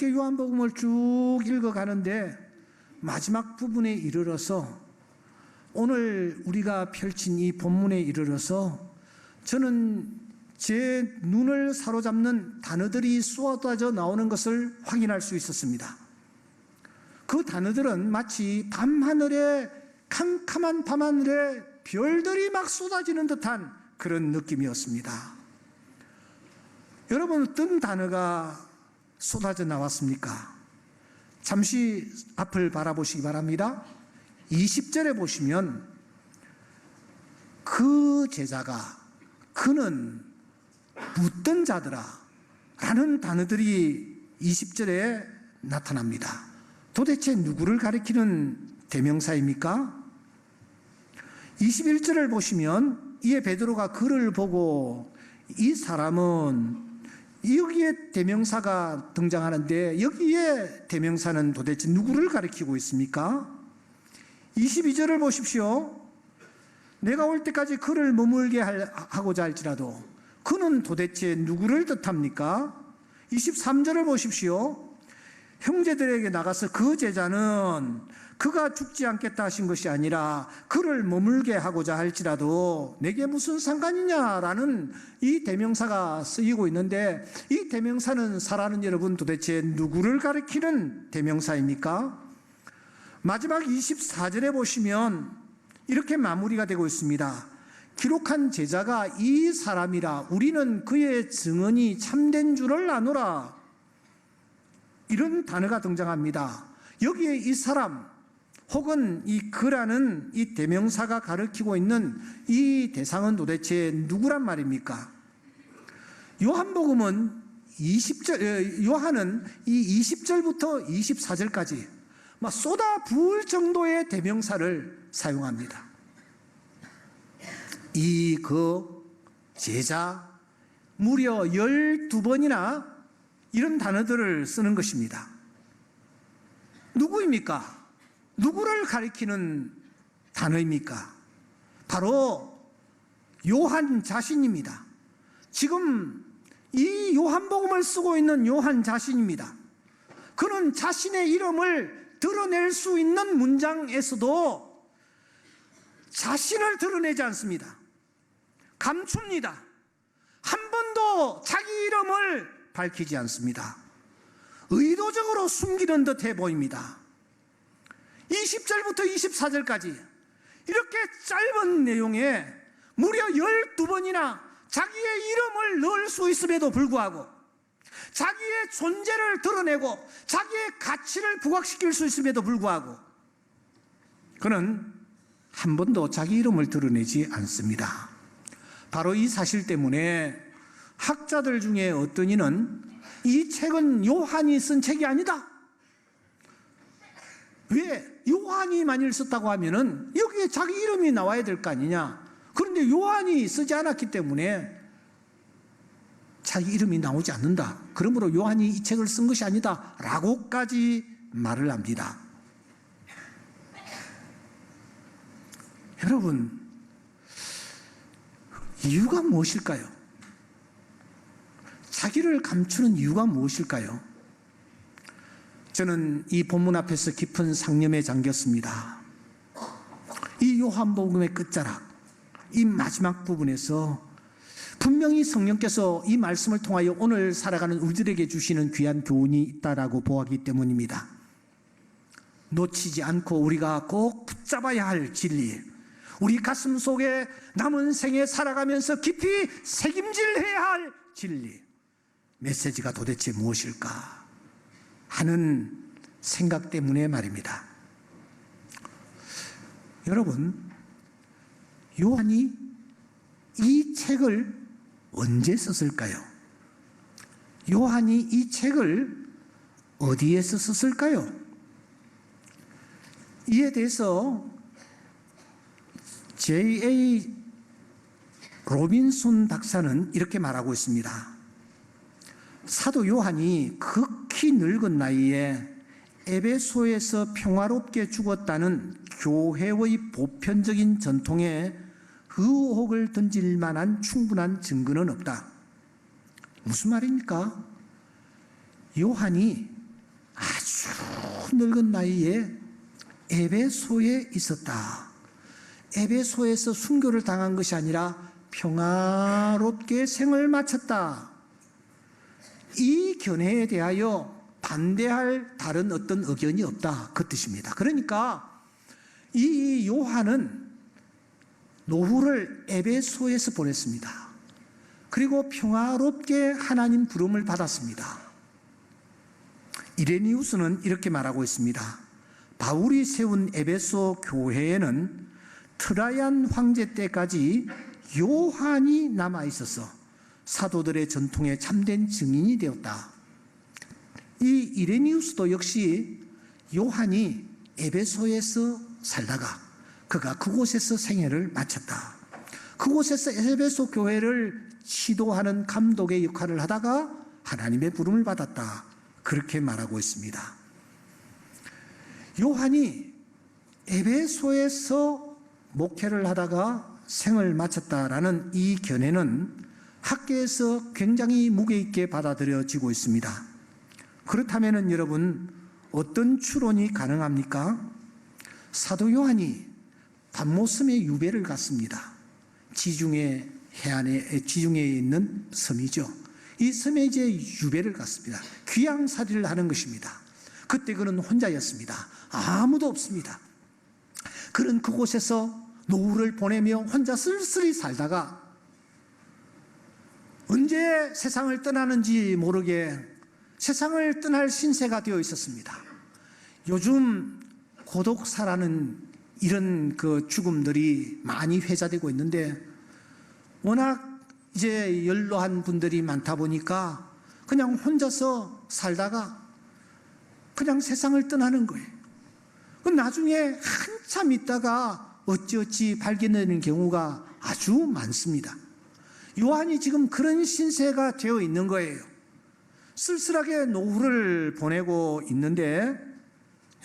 이렇게 요한복음을 쭉 읽어가는데 마지막 부분에 이르러서 오늘 우리가 펼친 이 본문에 이르러서 저는 제 눈을 사로잡는 단어들이 쏟아져 나오는 것을 확인할 수 있었습니다. 그 단어들은 마치 밤하늘에, 캄캄한 밤하늘에 별들이 막 쏟아지는 듯한 그런 느낌이었습니다. 여러분, 어떤 단어가 쏟아져 나왔습니까? 잠시 앞을 바라보시기 바랍니다. 20절에 보시면 그 제자가, 그는 묻던 자들아 라는 단어들이 20절에 나타납니다. 도대체 누구를 가리키는 대명사입니까? 21절을 보시면 이에 베드로가 그를 보고 이 사람은, 여기에 대명사가 등장하는데 여기에 대명사는 도대체 누구를 가리키고 있습니까? 22절을 보십시오. 내가 올 때까지 그를 머물게 하고자 할지라도 그는 도대체 누구를 뜻합니까? 23절을 보십시오. 형제들에게 나가서 그 제자는 그가 죽지 않겠다 하신 것이 아니라 그를 머물게 하고자 할지라도 내게 무슨 상관이냐라는 이 대명사가 쓰이고 있는데, 이 대명사는 사랑하는 여러분, 도대체 누구를 가리키는 대명사입니까? 마지막 24절에 보시면 이렇게 마무리가 되고 있습니다. 기록한 제자가 이 사람이라 우리는 그의 증언이 참된 줄을 아노라, 이런 단어가 등장합니다. 여기에 이 사람 혹은 이 그라는 이 대명사가 가리키고 있는 이 대상은 도대체 누구란 말입니까? 요한복음은 요한은 이 20절부터 24절까지 막 쏟아 부을 정도의 대명사를 사용합니다. 이 제자 무려 12번이나 이런 단어들을 쓰는 것입니다. 누구입니까? 누구를 가리키는 단어입니까? 바로 요한 자신입니다. 지금 이 요한복음을 쓰고 있는 요한 자신입니다. 그는 자신의 이름을 드러낼 수 있는 문장에서도 자신을 드러내지 않습니다. 감춥니다. 한 번도 자기 이름을 밝히지 않습니다. 의도적으로 숨기는 듯해 보입니다. 20절부터 24절까지 이렇게 짧은 내용에 무려 12번이나 자기의 이름을 넣을 수 있음에도 불구하고, 자기의 존재를 드러내고 자기의 가치를 부각시킬 수 있음에도 불구하고 그는 한 번도 자기 이름을 드러내지 않습니다. 바로 이 사실 때문에 학자들 중에 어떤 이는 이 책은 요한이 쓴 책이 아니다. 왜? 요한이 만일 썼다고 하면은 여기에 자기 이름이 나와야 될 거 아니냐. 그런데 요한이 쓰지 않았기 때문에 자기 이름이 나오지 않는다. 그러므로 요한이 이 책을 쓴 것이 아니다 라고까지 말을 합니다. 여러분, 이유가 무엇일까요? 자기를 감추는 이유가 무엇일까요? 저는 이 본문 앞에서 깊은 상념에 잠겼습니다. 이 요한복음의 끝자락, 이 마지막 부분에서 분명히 성령께서 이 말씀을 통하여 오늘 살아가는 우리들에게 주시는 귀한 교훈이 있다라고 보았기 때문입니다. 놓치지 않고 우리가 꼭 붙잡아야 할 진리, 우리 가슴 속에 남은 생에 살아가면서 깊이 새김질해야 할 진리, 메시지가 도대체 무엇일까 하는 생각 때문에 말입니다. 여러분, 요한이 이 책을 언제 썼을까요? 요한이 이 책을 어디에서 썼을까요? 이에 대해서 J.A. 로빈슨 박사는 이렇게 말하고 있습니다. 사도 요한이 극히 늙은 나이에 에베소에서 평화롭게 죽었다는 교회의 보편적인 전통에 의혹을 던질 만한 충분한 증거는 없다. 무슨 말입니까? 요한이 늙은 나이에 에베소에 있었다. 에베소에서 순교를 당한 것이 아니라 평화롭게 생을 마쳤다. 이 견해에 대하여 반대할 다른 어떤 의견이 없다, 그 뜻입니다. 그러니까 이 요한은 노후를 에베소에서 보냈습니다. 그리고 평화롭게 하나님 부름을 받았습니다. 이레니우스는 이렇게 말하고 있습니다. 바울이 세운 에베소 교회에는 트라얀 황제 때까지 요한이 남아 있어서 사도들의 전통에 참된 증인이 되었다. 이 이레니우스도 역시 요한이 에베소에서 살다가 그가 그곳에서 생애를 마쳤다. 그곳에서 에베소 교회를 지도하는 감독의 역할을 하다가 하나님의 부름을 받았다. 그렇게 말하고 있습니다. 요한이 에베소에서 목회를 하다가 생을 마쳤다라는 이 견해는 학계에서 굉장히 무게 있게 받아들여지고 있습니다. 그렇다면 여러분, 어떤 추론이 가능합니까? 사도 요한이 patmos의 유배를 갔습니다. 지중해 해안에 지중해에 있는 섬이죠. 이 섬에 이제 유배를 갔습니다. 귀양살이를 하는 것입니다. 그때 그는 혼자였습니다. 아무도 없습니다. 그는 그곳에서 노후를 보내며 혼자 쓸쓸히 살다가 언제 세상을 떠나는지 모르게 세상을 떠날 신세가 되어 있었습니다. 요즘 고독사라는 이런 그 죽음들이 많이 회자되고 있는데 워낙 이제 연로한 분들이 많다 보니까 그냥 혼자서 살다가 그냥 세상을 떠나는 거예요. 나중에 한참 있다가 어찌어찌 발견되는 경우가 아주 많습니다. 요한이 지금 그런 신세가 되어 있는 거예요. 쓸쓸하게 노후를 보내고 있는데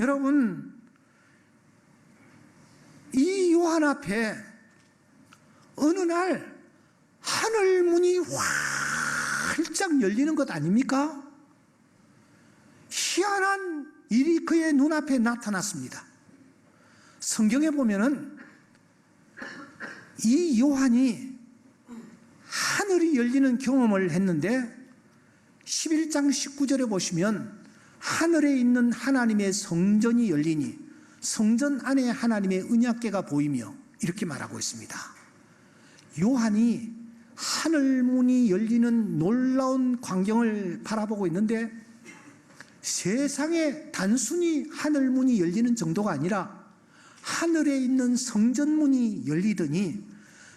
여러분, 이 요한 앞에 어느 날 하늘 문이 활짝 열리는 것 아닙니까? 희한한 일이 그의 눈앞에 나타났습니다. 성경에 보면은 이 요한이 하늘이 열리는 경험을 했는데 11장 19절에 보시면 하늘에 있는 하나님의 성전이 열리니 성전 안에 하나님의 언약궤가 보이며 이렇게 말하고 있습니다. 요한이 하늘문이 열리는 놀라운 광경을 바라보고 있는데 세상에 단순히 하늘문이 열리는 정도가 아니라 하늘에 있는 성전문이 열리더니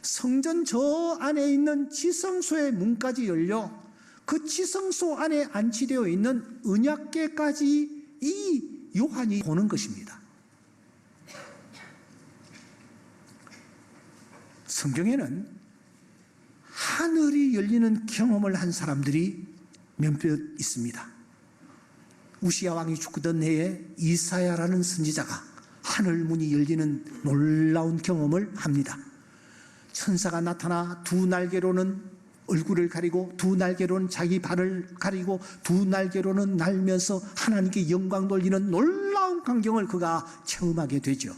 성전 저 안에 있는 지성소의 문까지 열려 그 지성소 안에 안치되어 있는 언약궤까지 이 요한이 보는 것입니다. 성경에는 하늘이 열리는 경험을 한 사람들이 몇몇 있습니다. 우시야 왕이 죽던 해에 이사야라는 선지자가 하늘문이 열리는 놀라운 경험을 합니다. 천사가 나타나 두 날개로는 얼굴을 가리고 두 날개로는 자기 발을 가리고 두 날개로는 날면서 하나님께 영광 돌리는 놀라운 광경을 그가 체험하게 되죠.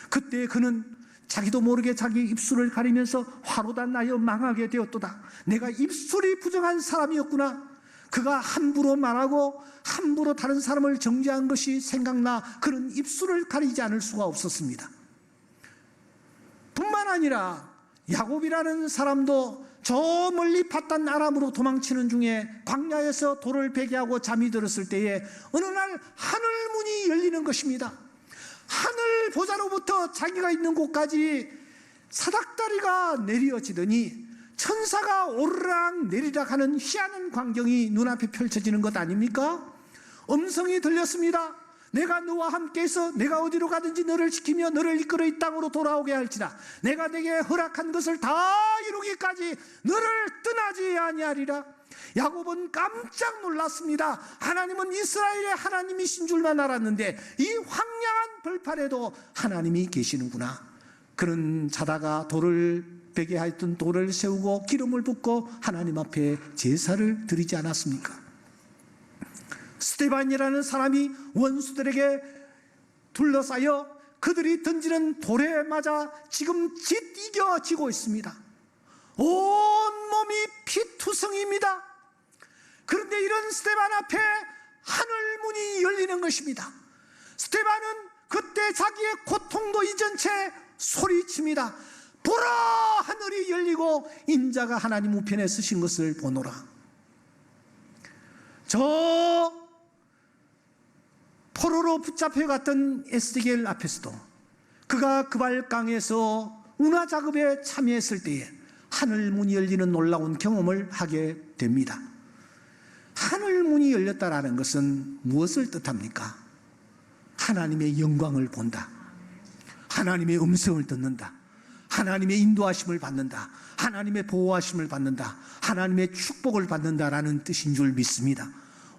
그때 그는 자기도 모르게 자기 입술을 가리면서 화로다 나여 망하게 되었도다. 내가 입술이 부정한 사람이었구나. 그가 함부로 말하고 함부로 다른 사람을 정죄한 것이 생각나 그는 입술을 가리지 않을 수가 없었습니다. 뿐만 아니라 야곱이라는 사람도 저 멀리 밧단 아람으로 도망치는 중에 광야에서 돌을 베게 하고 잠이 들었을 때에 어느 날 하늘문이 열리는 것입니다. 하늘 보좌로부터 자기가 있는 곳까지 사닥다리가 내려지더니 천사가 오르락 내리락 하는 희한한 광경이 눈앞에 펼쳐지는 것 아닙니까? 음성이 들렸습니다. 내가 너와 함께해서 내가 어디로 가든지 너를 지키며 너를 이끌어 이 땅으로 돌아오게 할지라. 내가 네게 허락한 것을 다 이루기까지 너를 떠나지 아니하리라. 야곱은 깜짝 놀랐습니다. 하나님은 이스라엘의 하나님이신 줄만 알았는데 이 황량한 벌판에도 하나님이 계시는구나. 그는 자다가 돌을 베게 하였던 돌을 세우고 기름을 붓고 하나님 앞에 제사를 드리지 않았습니까? 스데반이라는 사람이 원수들에게 둘러싸여 그들이 던지는 돌에 맞아 지금 짓이겨지고 있습니다. 온몸이 피투성입니다. 그런데 이런 스데반 앞에 하늘 문이 열리는 것입니다. 스데반은 그때 자기의 고통도 잊은 채 소리칩니다. 보라, 하늘이 열리고 인자가 하나님 우편에 서신 것을 보노라. 저 포로로 붙잡혀갔던 에스겔 앞에서도 그가 그발강에서 운하 작업에 참여했을 때에 하늘 문이 열리는 놀라운 경험을 하게 됩니다. 하늘 문이 열렸다라는 것은 무엇을 뜻합니까? 하나님의 영광을 본다, 하나님의 음성을 듣는다, 하나님의 인도하심을 받는다, 하나님의 보호하심을 받는다, 하나님의 축복을 받는다라는 뜻인 줄 믿습니다.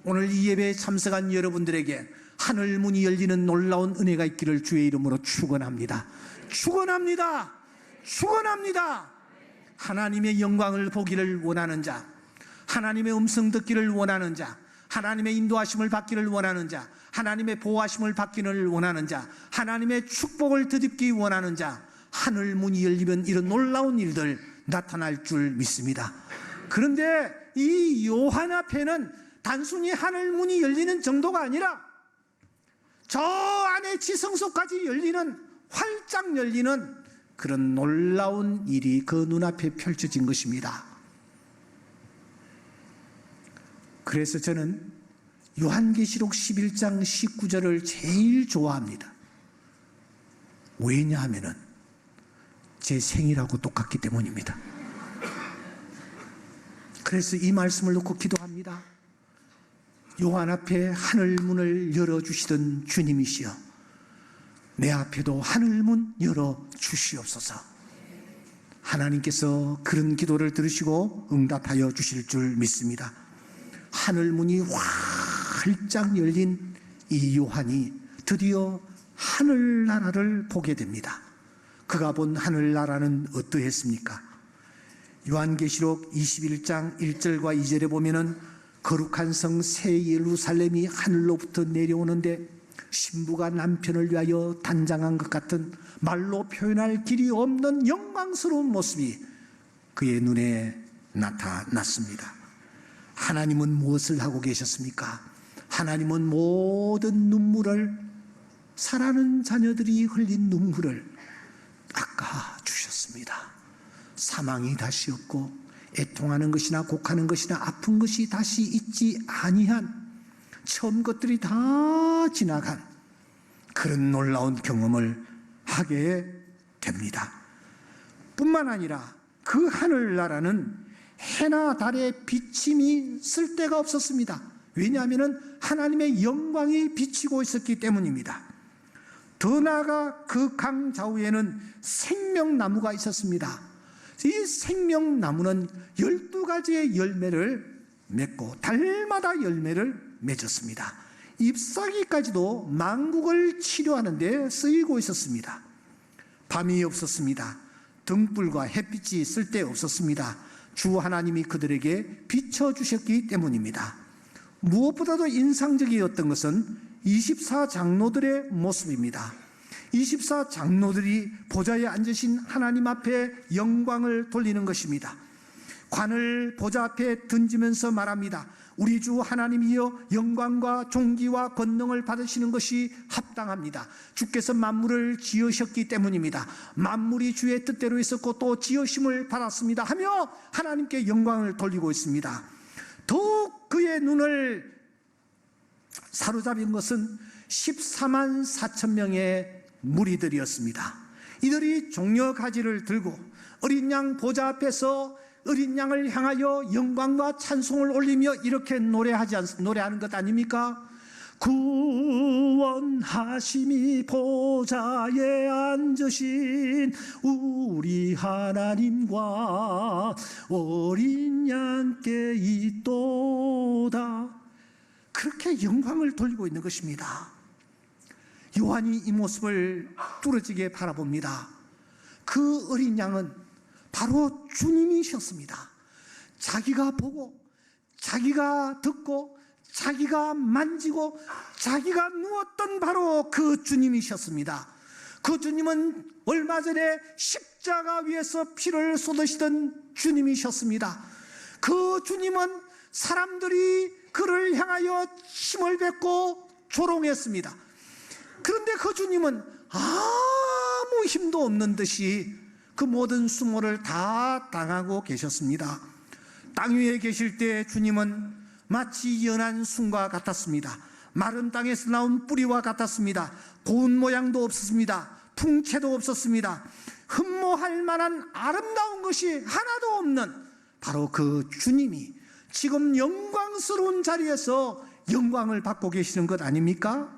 오늘 이 예배에 참석한 여러분들에게 하늘 문이 열리는 놀라운 은혜가 있기를 주의 이름으로 축원합니다. 축원합니다. 축원합니다. 하나님의 영광을 보기를 원하는 자, 하나님의 음성 듣기를 원하는 자, 하나님의 인도하심을 받기를 원하는 자, 하나님의 보호하심을 받기를 원하는 자, 하나님의 축복을 덧입기 원하는 자, 하늘 문이 열리면 이런 놀라운 일들 나타날 줄 믿습니다. 그런데 이 요한 앞에는 단순히 하늘 문이 열리는 정도가 아니라 저 안에 지성소까지 열리는, 활짝 열리는 그런 놀라운 일이 그 눈앞에 펼쳐진 것입니다. 그래서 저는 요한계시록 11장 19절을 제일 좋아합니다. 왜냐하면은 제 생일하고 똑같기 때문입니다. 그래서 이 말씀을 놓고 기도합니다. 요한 앞에 하늘문을 열어주시던 주님이시여, 내 앞에도 하늘문 열어주시옵소서. 하나님께서 그런 기도를 들으시고 응답하여 주실 줄 믿습니다. 하늘문이 활짝 열린 이 요한이 드디어 하늘나라를 보게 됩니다. 그가 본 하늘나라는 어떠했습니까? 요한계시록 21장 1절과 2절에 보면은 거룩한 성 새 예루살렘이 하늘로부터 내려오는데 신부가 남편을 위하여 단장한 것 같은 말로 표현할 길이 없는 영광스러운 모습이 그의 눈에 나타났습니다. 하나님은 무엇을 하고 계셨습니까? 하나님은 모든 눈물을, 사랑하는 자녀들이 흘린 눈물을 닦아주셨습니다. 사망이 다시 없고 애통하는 것이나 곡하는 것이나 아픈 것이 다시 있지 아니한, 처음 것들이 다 지나간 그런 놀라운 경험을 하게 됩니다. 뿐만 아니라 그 하늘나라는 해나 달의 비침이 쓸데가 없었습니다. 왜냐하면 하나님의 영광이 비치고 있었기 때문입니다. 더 나아가 그 강 좌우에는 생명나무가 있었습니다. 이 생명나무는 12가지의 열매를 맺고 달마다 열매를 맺었습니다. 잎사귀까지도 망국을 치료하는 데 쓰이고 있었습니다. 밤이 없었습니다. 등불과 햇빛이 쓸데없었습니다. 주 하나님이 그들에게 비춰주셨기 때문입니다. 무엇보다도 인상적이었던 것은 24장로들의 모습입니다. 24장로들이 보좌에 앉으신 하나님 앞에 영광을 돌리는 것입니다. 관을 보좌 앞에 던지면서 말합니다. 우리 주 하나님이여, 영광과 존귀와 권능을 받으시는 것이 합당합니다. 주께서 만물을 지으셨기 때문입니다. 만물이 주의 뜻대로 있었고 또 지으심을 받았습니다 하며 하나님께 영광을 돌리고 있습니다. 더욱 그의 눈을 사로잡은 것은 14만 4천 명의 무리들이었습니다. 이들이 종려가지를 들고 어린 양 보좌 앞에서 어린 양을 향하여 영광과 찬송을 올리며 이렇게 노래하는 것 아닙니까? 구원하심이 보좌에 앉으신 우리 하나님과 어린 양께 있도다. 그렇게 영광을 돌리고 있는 것입니다. 요한이 이 모습을 뚫어지게 바라봅니다. 그 어린 양은 바로 주님이셨습니다. 자기가 보고, 자기가 듣고, 자기가 만지고 자기가 누웠던 바로 그 주님이셨습니다. 그 주님은 얼마 전에 십자가 위에서 피를 쏟으시던 주님이셨습니다. 그 주님은 사람들이 그를 향하여 힘을 뱉고 조롱했습니다. 그런데 그 주님은 아무 힘도 없는 듯이 그 모든 수모를 다 당하고 계셨습니다. 땅 위에 계실 때 주님은 마치 연한 순과 같았습니다. 마른 땅에서 나온 뿌리와 같았습니다. 고운 모양도 없었습니다. 풍채도 없었습니다. 흠모할 만한 아름다운 것이 하나도 없는 바로 그 주님이 지금 영광스러운 자리에서 영광을 받고 계시는 것 아닙니까?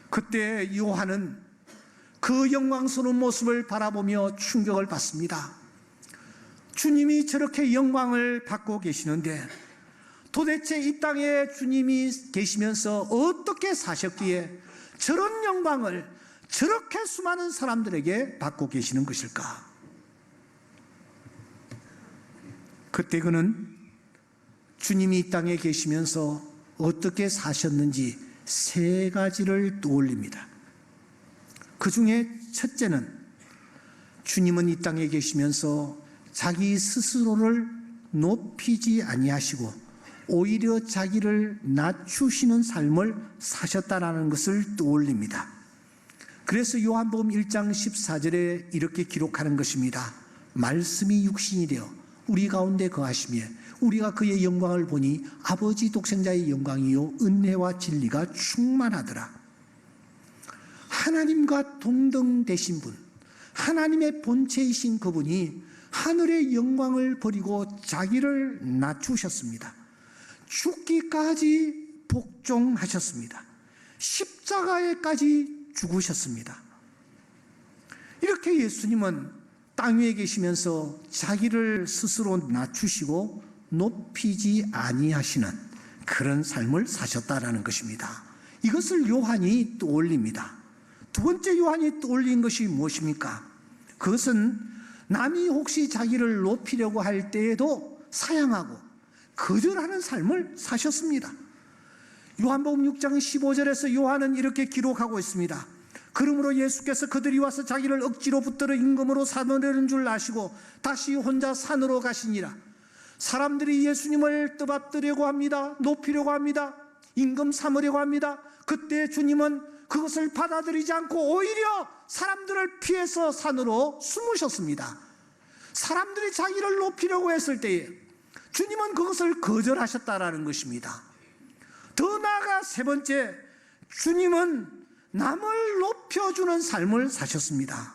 그때 요한은 그 영광스러운 모습을 바라보며 충격을 받습니다. 주님이 저렇게 영광을 받고 계시는데 도대체 이 땅에 주님이 계시면서 어떻게 사셨기에 저런 영광을 저렇게 수많은 사람들에게 받고 계시는 것일까? 그때 그는 주님이 이 땅에 계시면서 어떻게 사셨는지 세 가지를 떠올립니다. 그 중에 첫째는 주님은 이 땅에 계시면서 자기 스스로를 높이지 아니하시고 오히려 자기를 낮추시는 삶을 사셨다라는 것을 떠올립니다. 그래서 요한복음 1장 14절에 이렇게 기록하는 것입니다. 말씀이 육신이 되어 우리 가운데 거하시며 우리가 그의 영광을 보니 아버지 독생자의 영광이요 은혜와 진리가 충만하더라. 하나님과 동등되신 분, 하나님의 본체이신 그분이 하늘의 영광을 버리고 자기를 낮추셨습니다. 죽기까지 복종하셨습니다. 십자가에까지 죽으셨습니다. 이렇게 예수님은 땅 위에 계시면서 자기를 스스로 낮추시고 높이지 아니하시는 그런 삶을 사셨다라는 것입니다. 이것을 요한이 떠올립니다. 두 번째 요한이 떠올린 것이 무엇입니까? 그것은 남이 혹시 자기를 높이려고 할 때에도 사양하고 거절하는 삶을 사셨습니다. 요한복음 6장 15절에서 요한은 이렇게 기록하고 있습니다. 그러므로 예수께서 그들이 와서 자기를 억지로 붙들어 임금으로 사놓으려는 줄 아시고 다시 혼자 산으로 가시니라. 사람들이 예수님을 떠받들려고 합니다. 높이려고 합니다. 임금 삼으려고 합니다. 그때 주님은 그것을 받아들이지 않고 오히려 사람들을 피해서 산으로 숨으셨습니다. 사람들이 자기를 높이려고 했을 때에 주님은 그것을 거절하셨다라는 것입니다. 더 나아가 세 번째, 주님은 남을 높여주는 삶을 사셨습니다.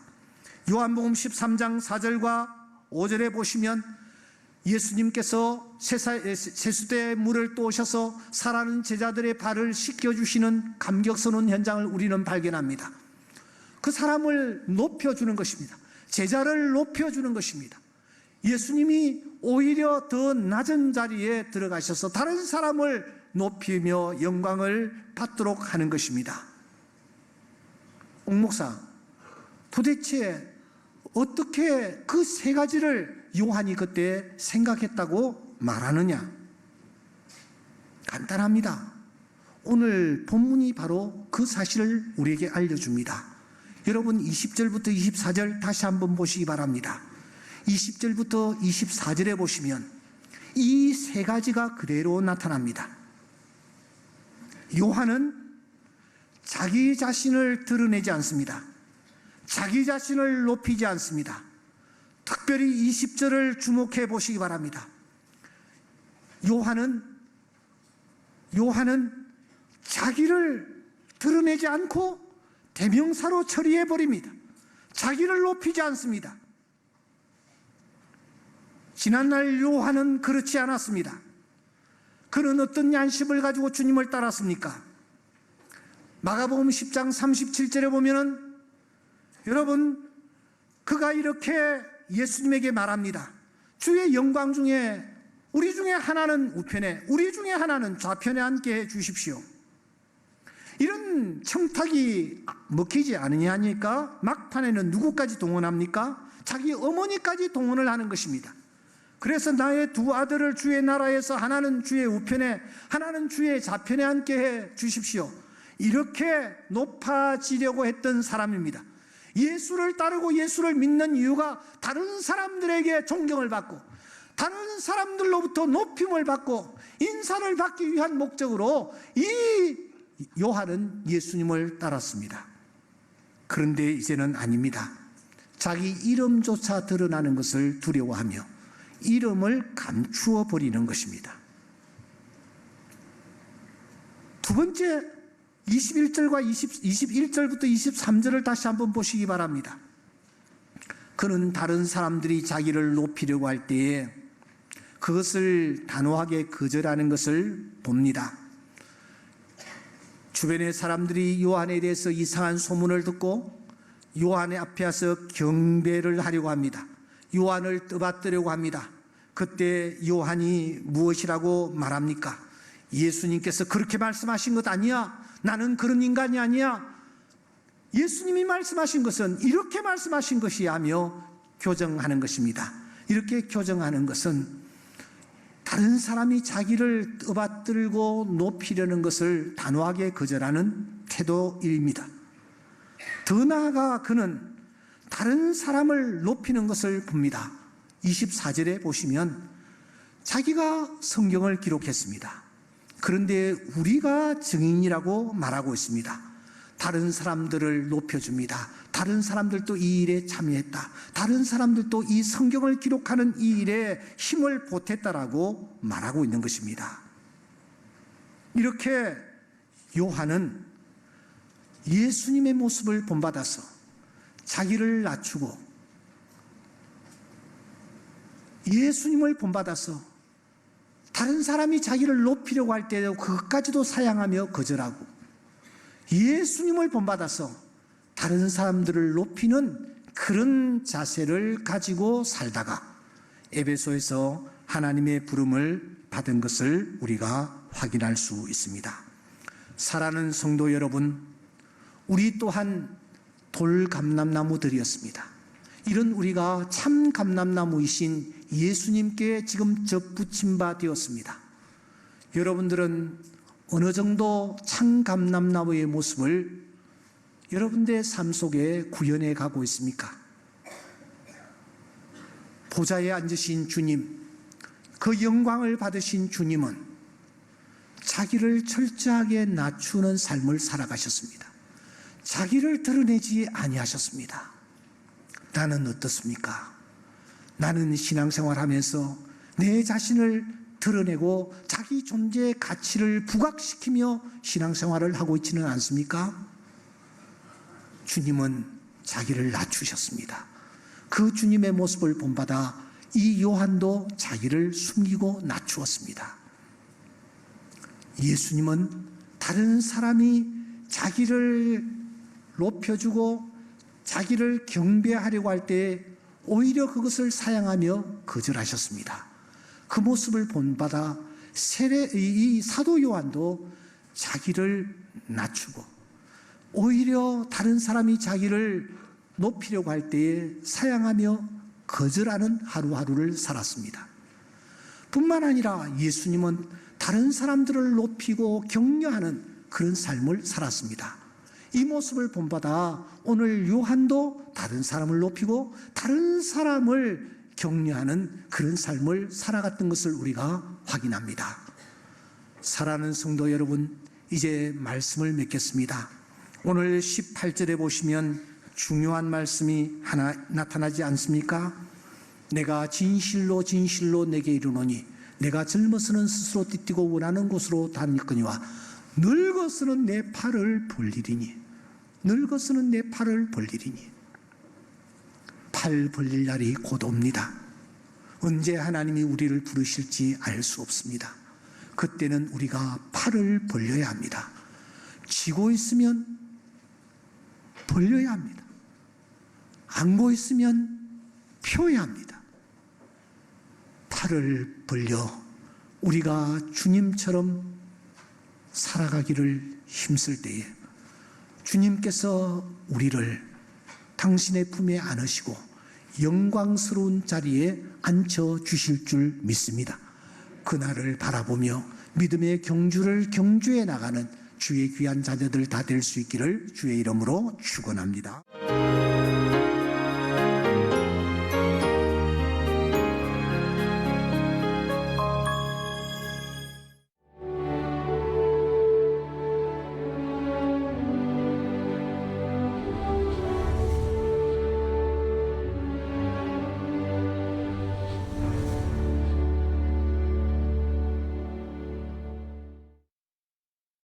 요한복음 13장 4절과 5절에 보시면 예수님께서 세수대에 물을 떠오셔서 사랑하는 제자들의 발을 씻겨주시는 감격스러운 현장을 우리는 발견합니다. 그 사람을 높여주는 것입니다. 제자를 높여주는 것입니다. 예수님이 오히려 더 낮은 자리에 들어가셔서 다른 사람을 높이며 영광을 받도록 하는 것입니다. 옥목사, 도대체 어떻게 그 세 가지를 요한이 그때 생각했다고 말하느냐? 간단합니다. 오늘 본문이 바로 그 사실을 우리에게 알려줍니다. 여러분 20절부터 24절 다시 한번 보시기 바랍니다. 20절부터 24절에 보시면 이 세 가지가 그대로 나타납니다. 요한은 자기 자신을 드러내지 않습니다. 자기 자신을 높이지 않습니다. 특별히 20절을 주목해 보시기 바랍니다. 요한은 자기를 드러내지 않고 대명사로 처리해 버립니다. 자기를 높이지 않습니다. 지난날 요한은 그렇지 않았습니다. 그는 어떤 양심을 가지고 주님을 따랐습니까? 마가복음 10장 37절에 보면은 여러분, 그가 이렇게 예수님에게 말합니다. 주의 영광 중에 우리 중에 하나는 우편에, 우리 중에 하나는 좌편에 앉게 해 주십시오. 이런 청탁이 먹히지 않으냐니까 막판에는 누구까지 동원합니까? 자기 어머니까지 동원을 하는 것입니다. 그래서 나의 두 아들을 주의 나라에서 하나는 주의 우편에 하나는 주의 좌편에 앉게 해 주십시오. 이렇게 높아지려고 했던 사람입니다. 예수를 따르고 예수를 믿는 이유가 다른 사람들에게 존경을 받고 다른 사람들로부터 높임을 받고 인사를 받기 위한 목적으로 이 요한은 예수님을 따랐습니다. 그런데 이제는 아닙니다. 자기 이름조차 드러나는 것을 두려워하며 이름을 감추어 버리는 것입니다. 두 번째 21절부터 23절을 다시 한번 보시기 바랍니다. 그는 다른 사람들이 자기를 높이려고 할 때에 그것을 단호하게 거절하는 것을 봅니다. 주변의 사람들이 요한에 대해서 이상한 소문을 듣고 요한의 앞에 와서 경배를 하려고 합니다. 요한을 떠받들려고 합니다. 그때 요한이 무엇이라고 말합니까? 예수님께서 그렇게 말씀하신 것 아니야? 나는 그런 인간이 아니야. 예수님이 말씀하신 것은 이렇게 말씀하신 것이 하며 교정하는 것입니다. 이렇게 교정하는 것은 다른 사람이 자기를 떠받들고 높이려는 것을 단호하게 거절하는 태도입니다. 더 나아가 그는 다른 사람을 높이는 것을 봅니다. 24절에 보시면 자기가 성경을 기록했습니다. 그런데 우리가 증인이라고 말하고 있습니다. 다른 사람들을 높여줍니다. 다른 사람들도 이 일에 참여했다. 다른 사람들도 이 성경을 기록하는 이 일에 힘을 보탰다라고 말하고 있는 것입니다. 이렇게 요한은 예수님의 모습을 본받아서 자기를 낮추고 예수님을 본받아서 다른 사람이 자기를 높이려고 할 때 그것까지도 사양하며 거절하고 예수님을 본받아서 다른 사람들을 높이는 그런 자세를 가지고 살다가 에베소에서 하나님의 부름을 받은 것을 우리가 확인할 수 있습니다. 사랑하는 성도 여러분, 우리 또한 돌감람나무들이었습니다. 이런 우리가 참 감람나무이신 예수님께 지금 접붙임 바 되었습니다. 여러분들은 어느 정도 참 감람나무의 모습을 여러분들의 삶 속에 구현해 가고 있습니까? 보좌에 앉으신 주님, 그 영광을 받으신 주님은 자기를 철저하게 낮추는 삶을 살아가셨습니다. 자기를 드러내지 아니하셨습니다. 나는 어떻습니까? 나는 신앙생활하면서 내 자신을 드러내고 자기 존재의 가치를 부각시키며 신앙생활을 하고 있지는 않습니까? 주님은 자기를 낮추셨습니다. 그 주님의 모습을 본받아 이 요한도 자기를 숨기고 낮추었습니다. 예수님은 다른 사람이 자기를 높여주고 자기를 경배하려고 할 때 오히려 그것을 사양하며 거절하셨습니다. 그 모습을 본받아 이 사도 요한도 자기를 낮추고 오히려 다른 사람이 자기를 높이려고 할 때에 사양하며 거절하는 하루하루를 살았습니다. 뿐만 아니라 예수님은 다른 사람들을 높이고 격려하는 그런 삶을 살았습니다. 이 모습을 본받아 오늘 요한도 다른 사람을 높이고 다른 사람을 격려하는 그런 삶을 살아갔던 것을 우리가 확인합니다. 사랑하는 성도 여러분, 이제 말씀을 맺겠습니다. 오늘 18절에 보시면 중요한 말씀이 하나 나타나지 않습니까? 내가 진실로 진실로 내게 이르노니 내가 젊어서는 스스로 띠띠고 원하는 곳으로 다녔거니와 늙어서는 내 팔을 벌리리니 늙어서는 내 팔을 벌리리니 팔 벌릴 날이 곧 옵니다. 언제 하나님이 우리를 부르실지 알 수 없습니다. 그때는 우리가 팔을 벌려야 합니다. 쥐고 있으면 벌려야 합니다. 안고 있으면 펴야 합니다. 팔을 벌려 우리가 주님처럼 살아가기를 힘쓸 때에 주님께서 우리를 당신의 품에 안으시고 영광스러운 자리에 앉혀 주실 줄 믿습니다. 그날을 바라보며 믿음의 경주를 경주해 나가는 주의 귀한 자녀들 다 될 수 있기를 주의 이름으로 축원합니다.